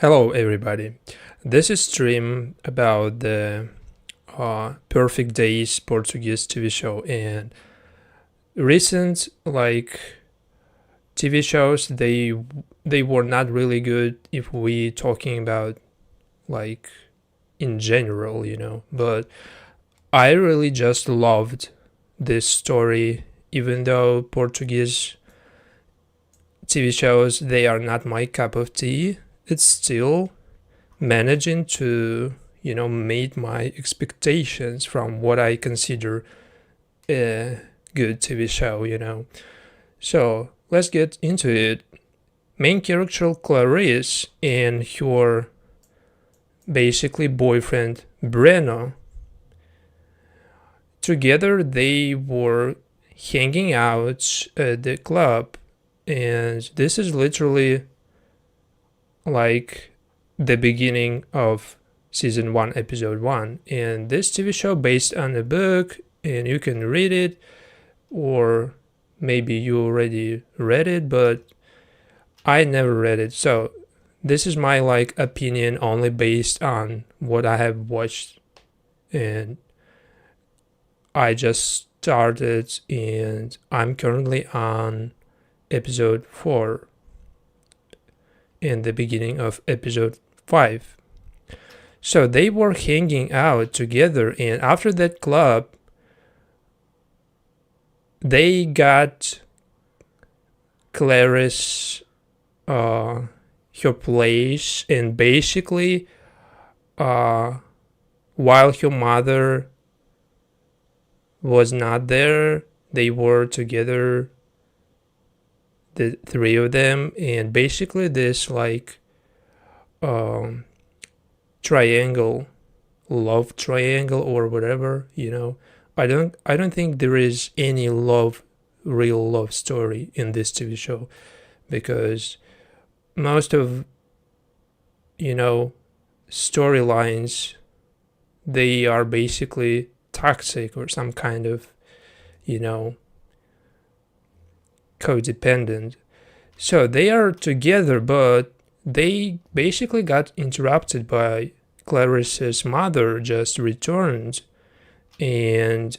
Hello, everybody. This is stream about the Perfect Days Portuguese TV show, and recent TV shows they were not really good if we talking about like in general. But I really just loved this story, even though Portuguese TV shows they are not my cup of tea. It's still managing to meet my expectations from what I consider a good TV show. So let's get into it. Main character Clarice and her basically boyfriend Breno, together they were hanging out at the club, and this is literally like the beginning of season 1 episode 1, and this TV show based on a book, and you can read it, or maybe you already read it, but I never read it. So this is my opinion only based on what I have watched, and I just started and I'm currently on episode 4 in the beginning of episode 5. So they were hanging out together, and after that club, they got Clarice her place, and basically while her mother was not there, they were together, the three of them, and basically this triangle, love triangle or whatever. I don't think there is any real love story in this TV show, because most of storylines, they are basically toxic or some kind of codependent. So they are together, but they basically got interrupted by Clarice's mother just returned, and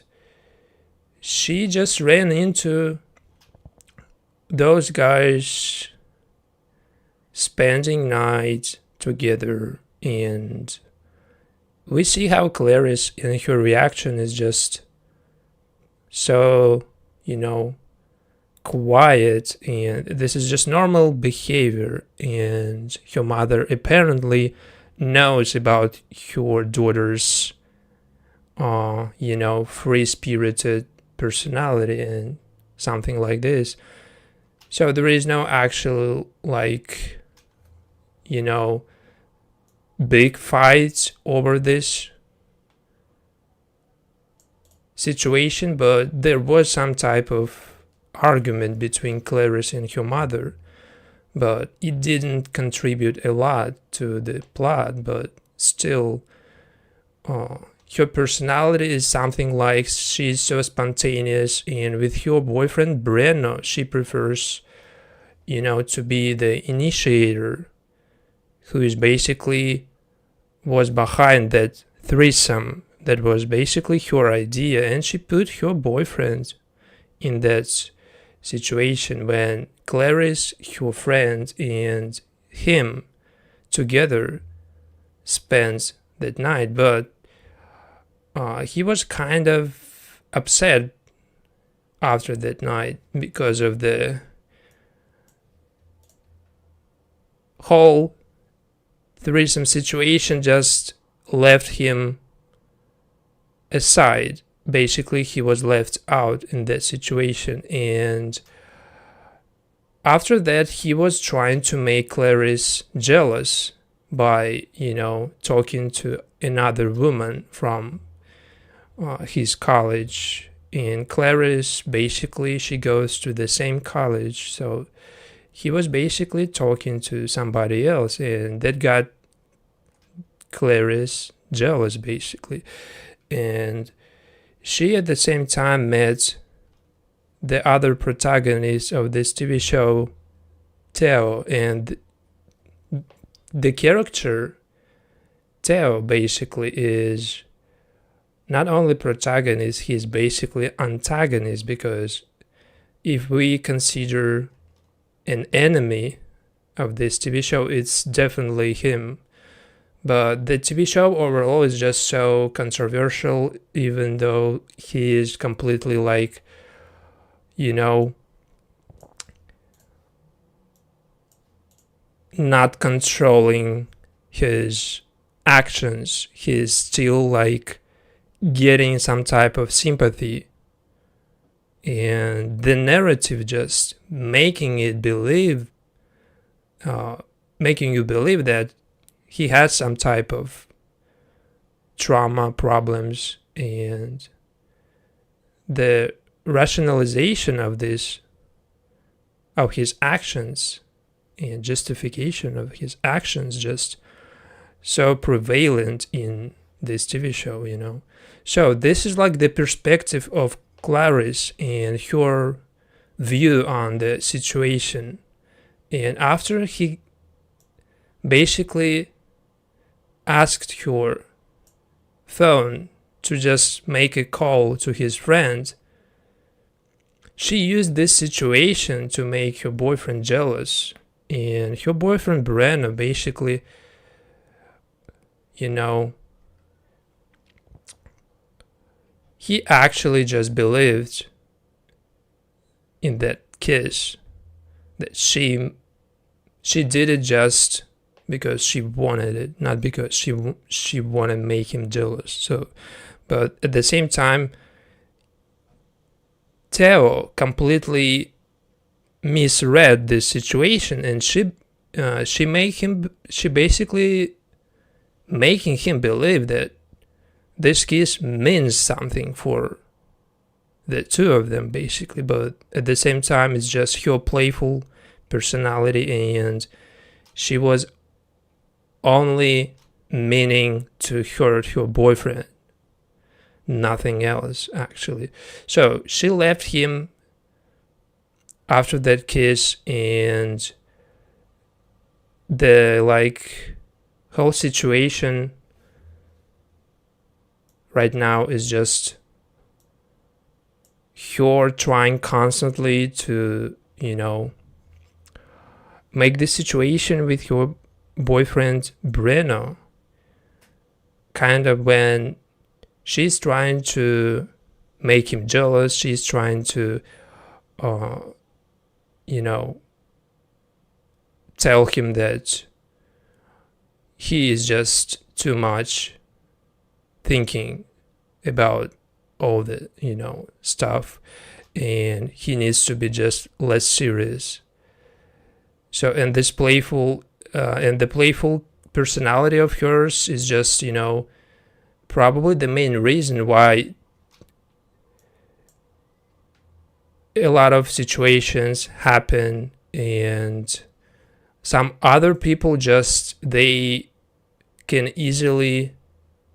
she just ran into those guys spending night together, and we see how Clarice in her reaction is just so quiet, and this is just normal behavior, and her mother apparently knows about her daughter's free-spirited personality and something like this. So there is no actual big fights over this situation, but there was some type of argument between Clarice and her mother, but it didn't contribute a lot to the plot. But still, her personality is something like she's so spontaneous, and with her boyfriend Breno, she prefers to be the initiator, who is basically was behind that threesome. That was basically her idea, and she put her boyfriend in that situation when Clarice, her friend, and him together spent that night. But he was kind of upset after that night because of the whole threesome situation just left him aside. Basically, he was left out in that situation, and after that he was trying to make Clarice jealous by talking to another woman from his college. And Clarice, basically, she goes to the same college, so he was basically talking to somebody else, and that got Clarice jealous basically. And she at the same time met the other protagonist of this TV show, Téo, and the character Téo basically is not only protagonist, he's basically antagonist, because if we consider an enemy of this TV show, it's definitely him. But the TV show overall is just so controversial, even though he is completely like, not controlling his actions. He's still like getting some type of sympathy, and the narrative just making you believe that he has some type of trauma problems, and the rationalization of his actions and justification of his actions just so prevalent in this TV show. So this is like the perspective of Clarice and her view on the situation. And after he basically asked her phone to just make a call to his friend, she used this situation to make her boyfriend jealous. And her boyfriend Breno basically, he actually just believed in that kiss, that she did it just because she wanted it, not because she wanted to make him jealous. So, but at the same time, Téo completely misread this situation, and she basically making him believe that this kiss means something for the two of them, basically. But at the same time, it's just her playful personality, and she was only meaning to hurt her boyfriend, nothing else, actually. So she left him after that kiss, and the whole situation right now is just her trying constantly to, make the situation with your boyfriend Breno, kind of when she's trying to make him jealous, she's trying to, tell him that he is just too much thinking about all the, stuff, and he needs to be just less serious. So, and this playful personality of hers is just, probably the main reason why a lot of situations happen, and some other people just, they can easily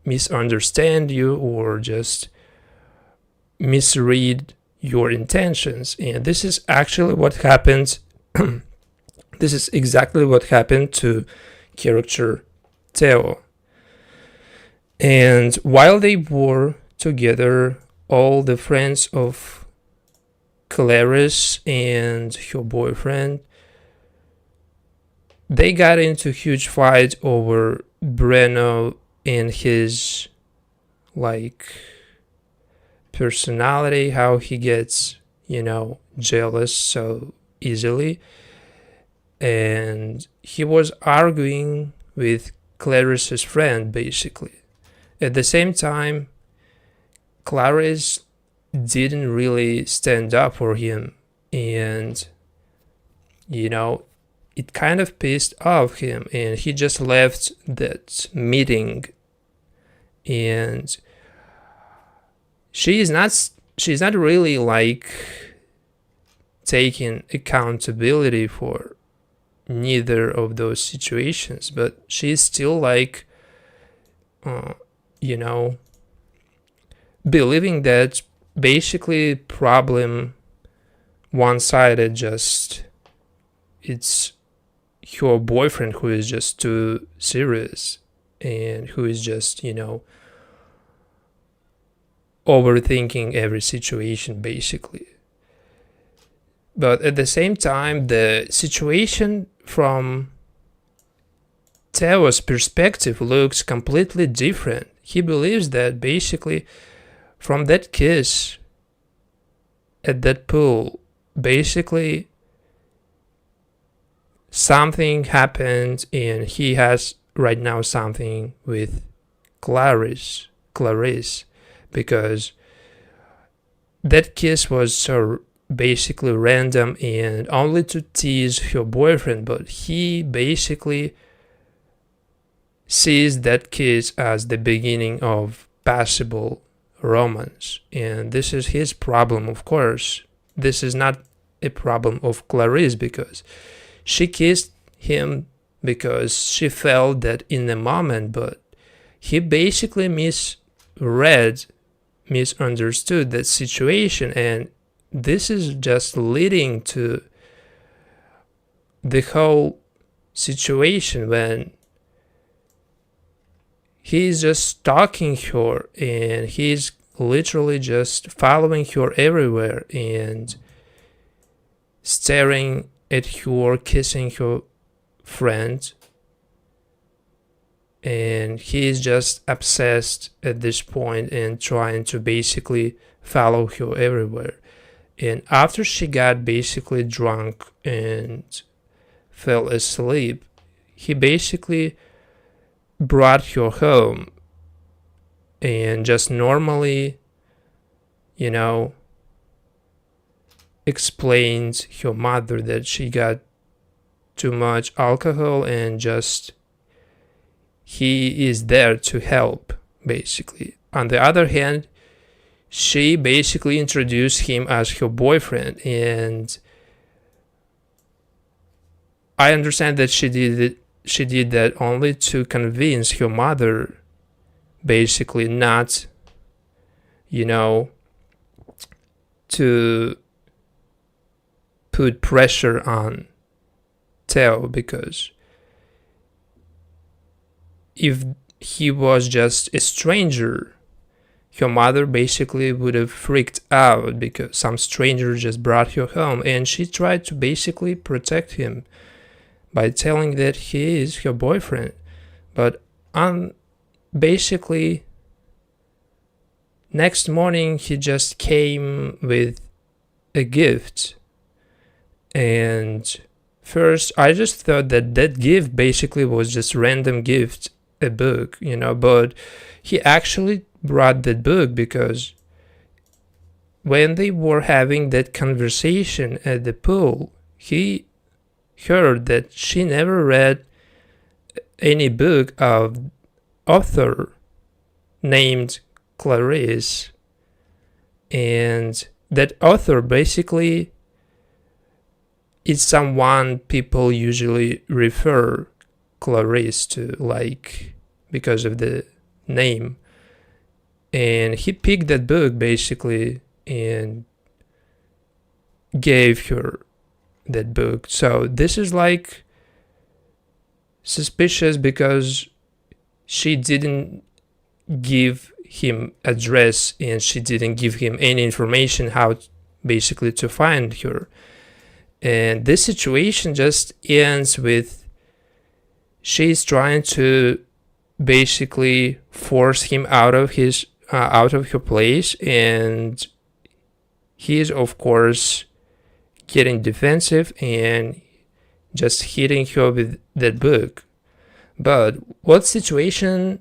misunderstand you or just misread your intentions. And this is actually what happened. This is exactly what happened to character Téo. And while they were together, all the friends of Clarice and her boyfriend, they got into a huge fight over Breno and his personality, how he gets, jealous so easily. And he was arguing with Clarice's friend, basically. At the same time, Clarice didn't really stand up for him, and it kind of pissed off him, and he just left that meeting. And she's not really taking accountability for neither of those situations, but she's still believing that basically problem one-sided, just it's her boyfriend who is just too serious and who is just, overthinking every situation basically. But at the same time, the situation from Teo's perspective looks completely different. He believes that basically from that kiss at that pool, basically something happened and he has right now something with Clarice, because that kiss was so basically random and only to tease her boyfriend, but he basically sees that kiss as the beginning of possible romance, and this is his problem. Of course, this is not a problem of Clarice, because she kissed him because she felt that in the moment, but he basically misunderstood that situation, and this is just leading to the whole situation when he's just stalking her and he's literally just following her everywhere and staring at her, kissing her friend, and he's just obsessed at this point and trying to basically follow her everywhere. And after she got basically drunk and fell asleep, he basically brought her home and just normally, explained her mother that she got too much alcohol and just he is there to help basically. On the other hand, she basically introduced him as her boyfriend, and I understand that she did that only to convince her mother, basically not, to put pressure on Téo, because if he was just a stranger, her mother basically would have freaked out because some stranger just brought her home, and she tried to basically protect him by telling that he is her boyfriend. But basically next morning he just came with a gift, and first I just thought that gift basically was just random gift, a book, but he actually brought that book because when they were having that conversation at the pool, he heard that she never read any book of author named Clarice, and that author basically is someone people usually refer Clarice to, like, because of the name. And he picked that book basically and gave her that book. So this is like suspicious because she didn't give him address and she didn't give him any information how basically to find her. And this situation just ends with she's trying to basically force him out of her place, and he is of course getting defensive and just hitting her with that book. But what situation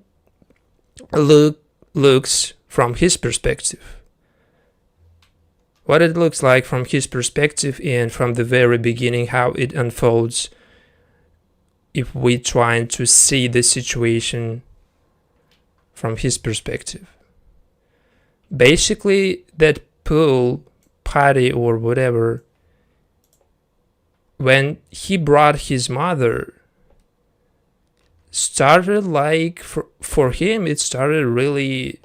looks from his perspective? What it looks like from his perspective, and from the very beginning how it unfolds if we trying to see the situation from his perspective. Basically, that pool party or whatever, when he brought his mother, started like, for him, it started really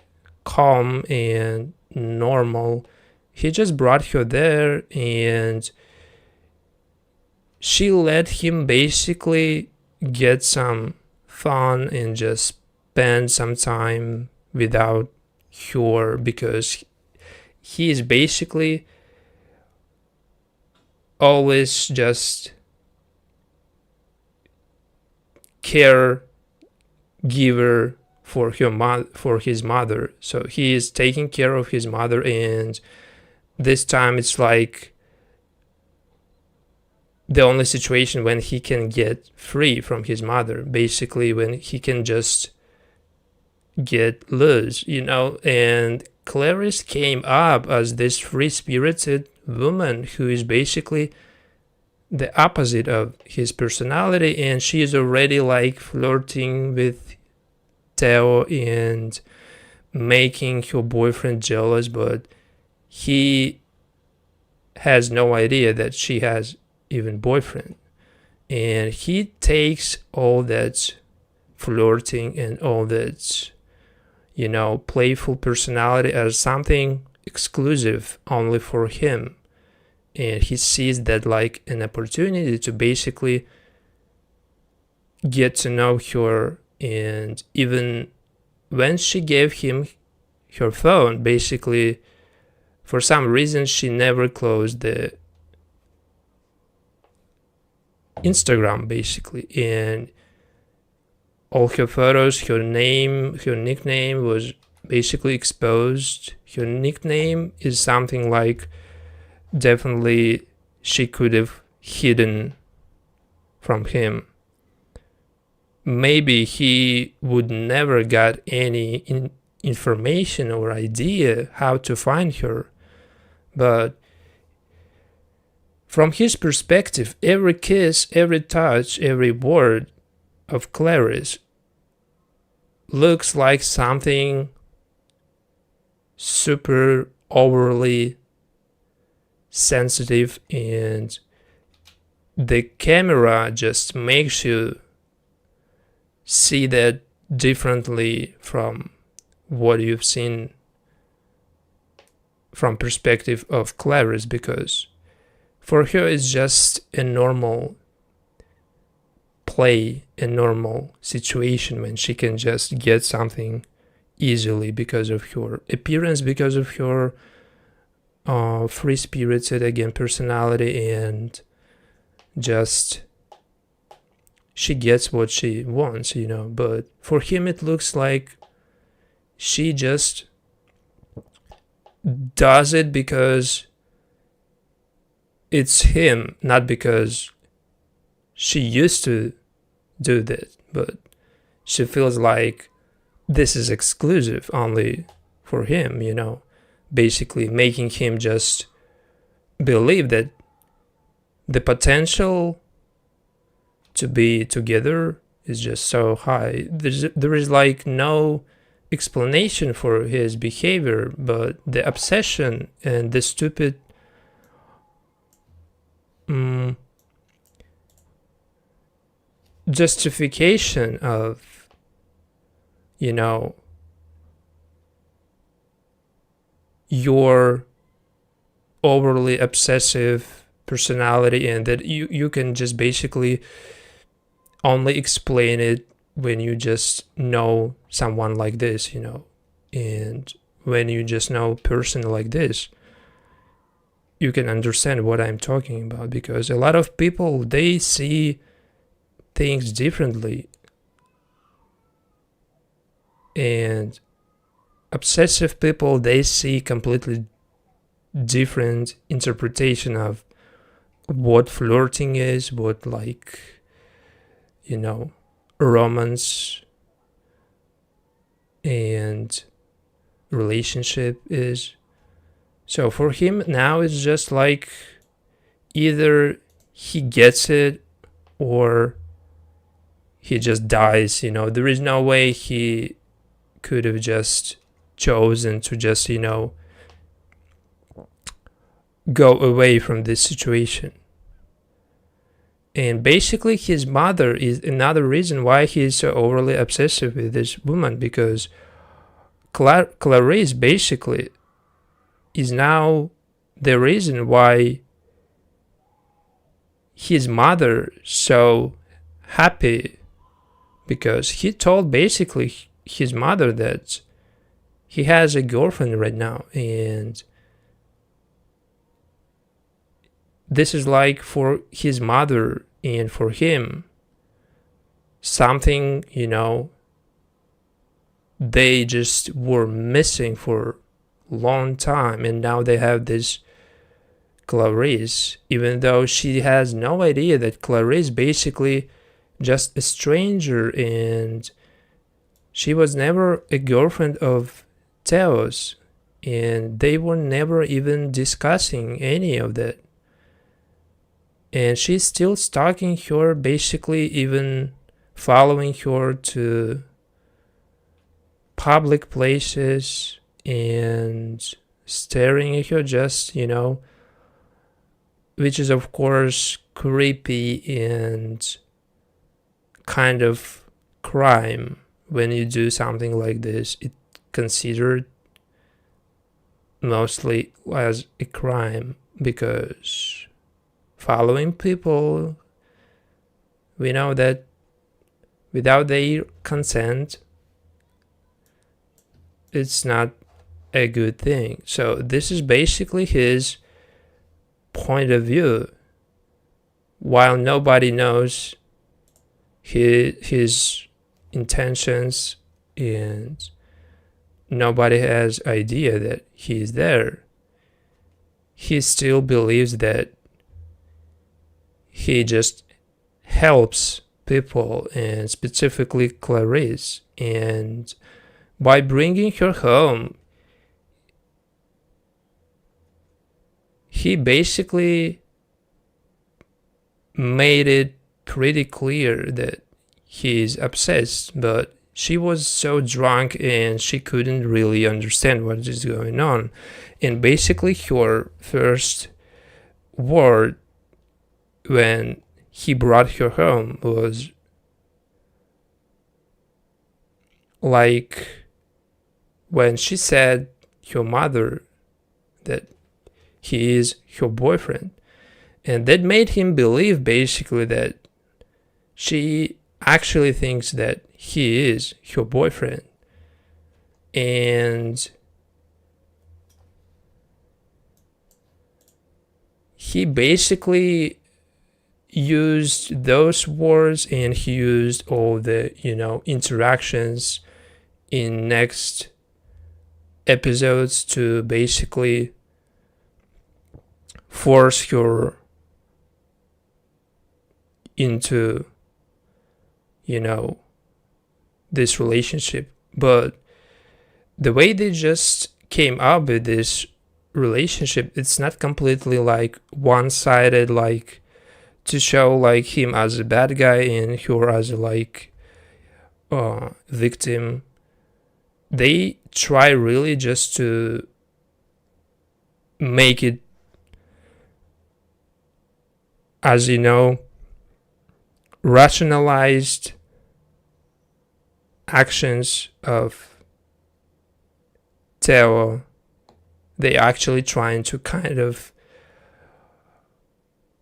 calm and normal. He just brought her there and she let him basically get some fun and just spend some time without her, because he is basically always just caregiver for his mother. So he is taking care of his mother, and this time it's like the only situation when he can get free from his mother, basically when he can just get loose, and Clarice came up as this free-spirited woman who is basically the opposite of his personality, and she is already like flirting with Téo and making her boyfriend jealous, but he has no idea that she has even boyfriend, and he takes all that flirting and all that playful personality as something exclusive only for him, and he sees that like an opportunity to basically get to know her. And even when she gave him her phone, basically for some reason she never closed the Instagram, basically, and all her photos, her nickname was basically exposed. Her nickname is something like definitely she could have hidden from him. Maybe he would never got any information or idea how to find her, but from his perspective, every kiss, every touch, every word of Clarice looks like something super overly sensitive, and the camera just makes you see that differently from what you've seen from perspective of Clarice, because for her it's just a normal play, a normal situation when she can just get something easily because of her appearance, because of her free-spirited again personality, and just she gets what she wants, but for him it looks like she just does it because it's him, not because she used to do that, but she feels like this is exclusive only for him, basically making him just believe that the potential to be together is just so high. There is like no explanation for his behavior, but the obsession and the stupid justification of your overly obsessive personality, and that you can just basically only explain it when you just know someone like this, and when you just know a person like this, you can understand what I'm talking about, because a lot of people, they see things differently, and obsessive people, they see completely different interpretation of what flirting is, what romance and relationship is. So for him now it's just like either he gets it or he just dies, there is no way he could have just chosen to just, go away from this situation. And basically his mother is another reason why he is so overly obsessive with this woman, because Clarice basically is now the reason why his mother so happy because he told basically his mother that he has a girlfriend right now, and this is like for his mother and for him something, they just were missing for a long time, and now they have this Clarice, even though she has no idea that Clarice basically just a stranger, and she was never a girlfriend of Teo's, and they were never even discussing any of that. And she's still stalking her, basically even following her to public places and staring at her, just, which is of course creepy and kind of crime. When you do something like this, it's considered mostly as a crime, because following people, we know that without their consent, it's not a good thing. So this is basically his point of view, while nobody knows his intentions, and nobody has idea that he's there. He still believes that he just helps people, and specifically Clarice, and by bringing her home, he basically made it pretty clear that he's obsessed, but she was so drunk and she couldn't really understand what is going on. And basically her first word when he brought her home was like when she said her mother that he is her boyfriend. And that made him believe basically that she actually thinks that he is her boyfriend. And he basically used those words, and he used all the, interactions in next episodes to basically force her into, this relationship. But the way they just came up with this relationship, it's not completely like one-sided, like to show like him as a bad guy and her as a like victim. They try really just to make it, as rationalized actions of Téo. They actually trying to kind of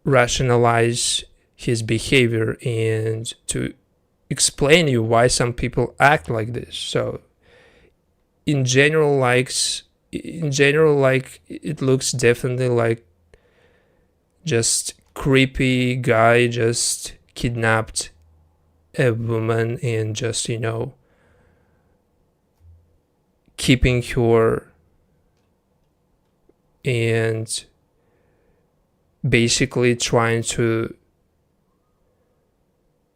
rationalize his behavior and to explain you why some people act like this. So in general, like it looks definitely like just creepy guy just kidnapped a woman and just, keeping her and basically trying to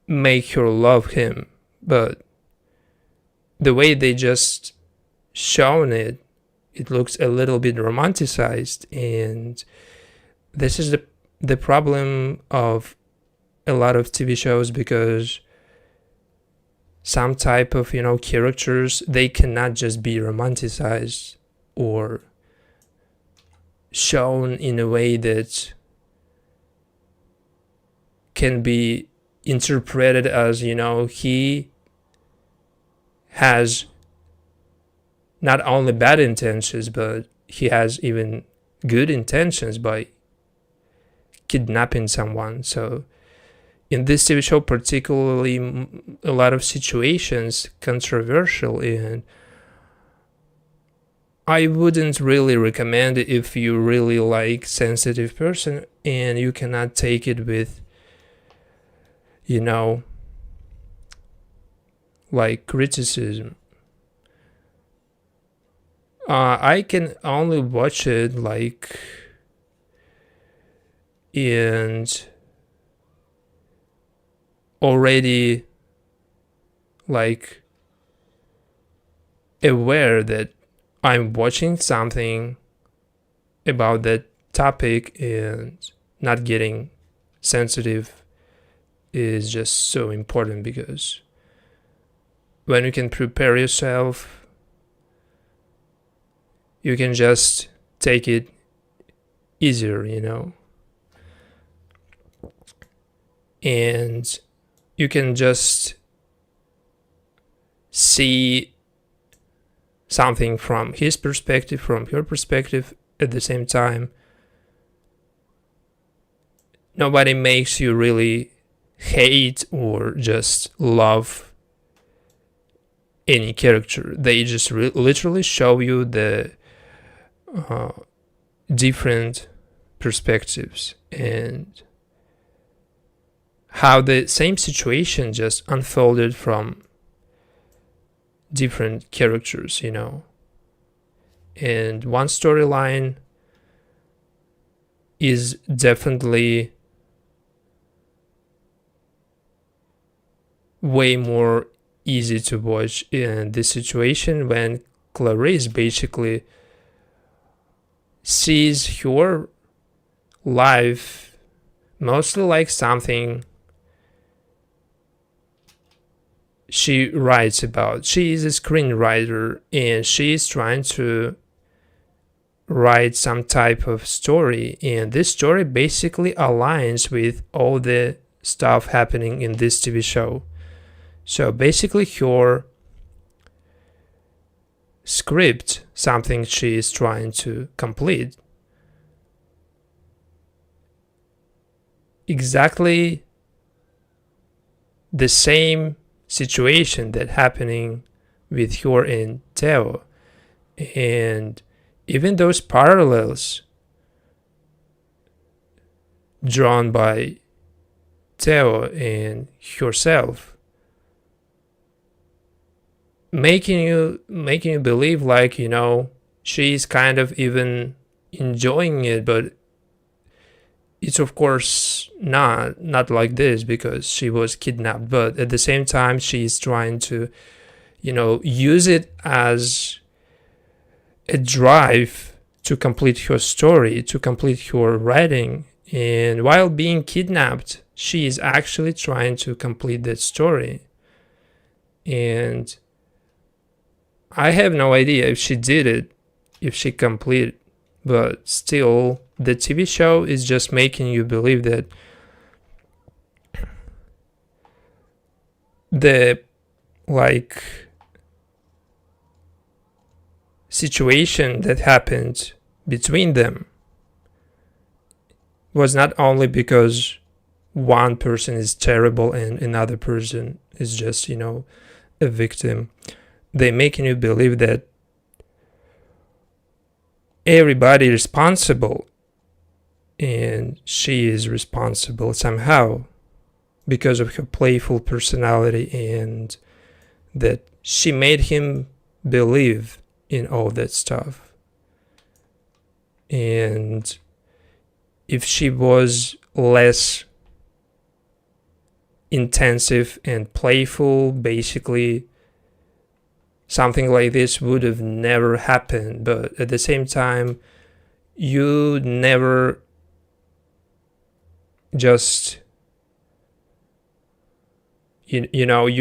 make her love him. But the way they just shown it, it looks a little bit romanticized, and this is the problem of a lot of TV shows, because some type of characters, they cannot just be romanticized or shown in a way that can be interpreted as he has not only bad intentions, but he has even good intentions by kidnapping someone. So in this TV show, particularly, a lot of situations controversial, and I wouldn't really recommend it if you really like sensitive person and you cannot take it with, like criticism. I can only watch it like and already like aware that I'm watching something about that topic, and not getting sensitive is just so important, because when you can prepare yourself, you can just take it easier, and you can just see something from his perspective, from your perspective at the same time. Nobody makes you really hate or just love any character. They just literally show you the different perspectives and how the same situation just unfolded from different characters, and one storyline is definitely way more easy to watch in this situation, when Clarice basically sees her life mostly like something she writes about. She is a screenwriter, and she is trying to write some type of story, and this story basically aligns with all the stuff happening in this TV show. So basically her script, something she is trying to complete, exactly the same situation that happening with her and Téo. And even those parallels drawn by Téo and herself, making you believe like, she's kind of even enjoying it, but it's of course not like this, because she was kidnapped. But at the same time, she's trying to, use it as a drive to complete her story, to complete her writing. And while being kidnapped, she is actually trying to complete that story. And I have no idea if she did it, if she completed, but still, the TV show is just making you believe that the situation that happened between them was not only because one person is terrible and another person is just, a victim. They're making you believe that everybody is responsible, and she is responsible somehow because of her playful personality, and that she made him believe in all that stuff. And if she was less intensive and playful, basically something like this would have never happened. But at the same time, you never just you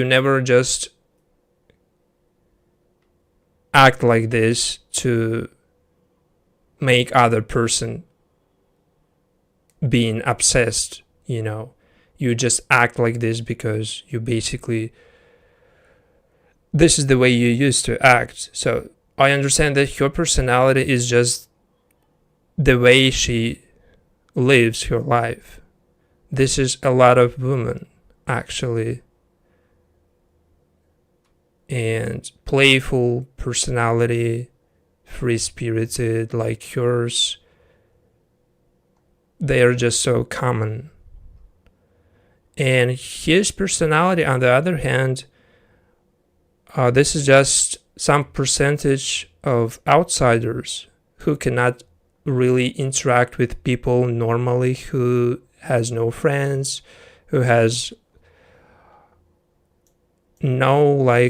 never just act like this to make other person being obsessed. You just act like this because you basically, this is the way you used to act. So I understand that her personality is just the way she lives her life. This is a lot of women, actually. And playful personality, free-spirited like hers, they are just so common. And his personality, on the other hand, this is just some percentage of outsiders who cannot really interact with people normally, who has no friends, who has no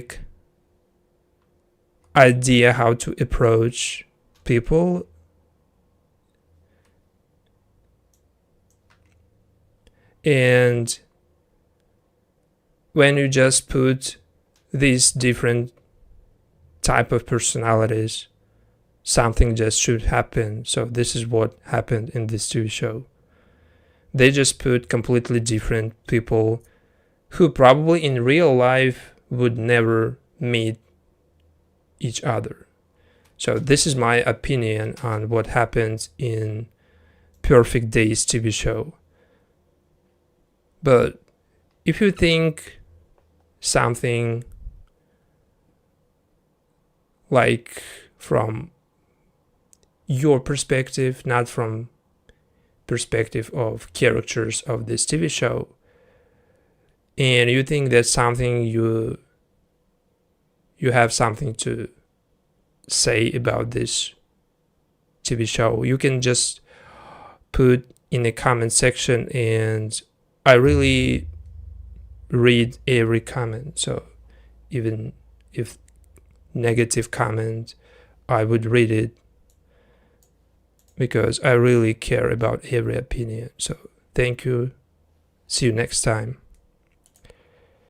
idea how to approach people. And when you just put these different type of personalities, something just should happen. So this is what happened in this TV show. They just put completely different people who probably in real life would never meet each other. So this is my opinion on what happened in Perfect Days TV show. But if you think something like from your perspective, not from perspective of characters of this TV show, and you think that's something you have something to say about this TV show, you can just put in the comment section, and I really read every comment. So even if negative comment, I would read it, because I really care about every opinion. So thank you. See you next time.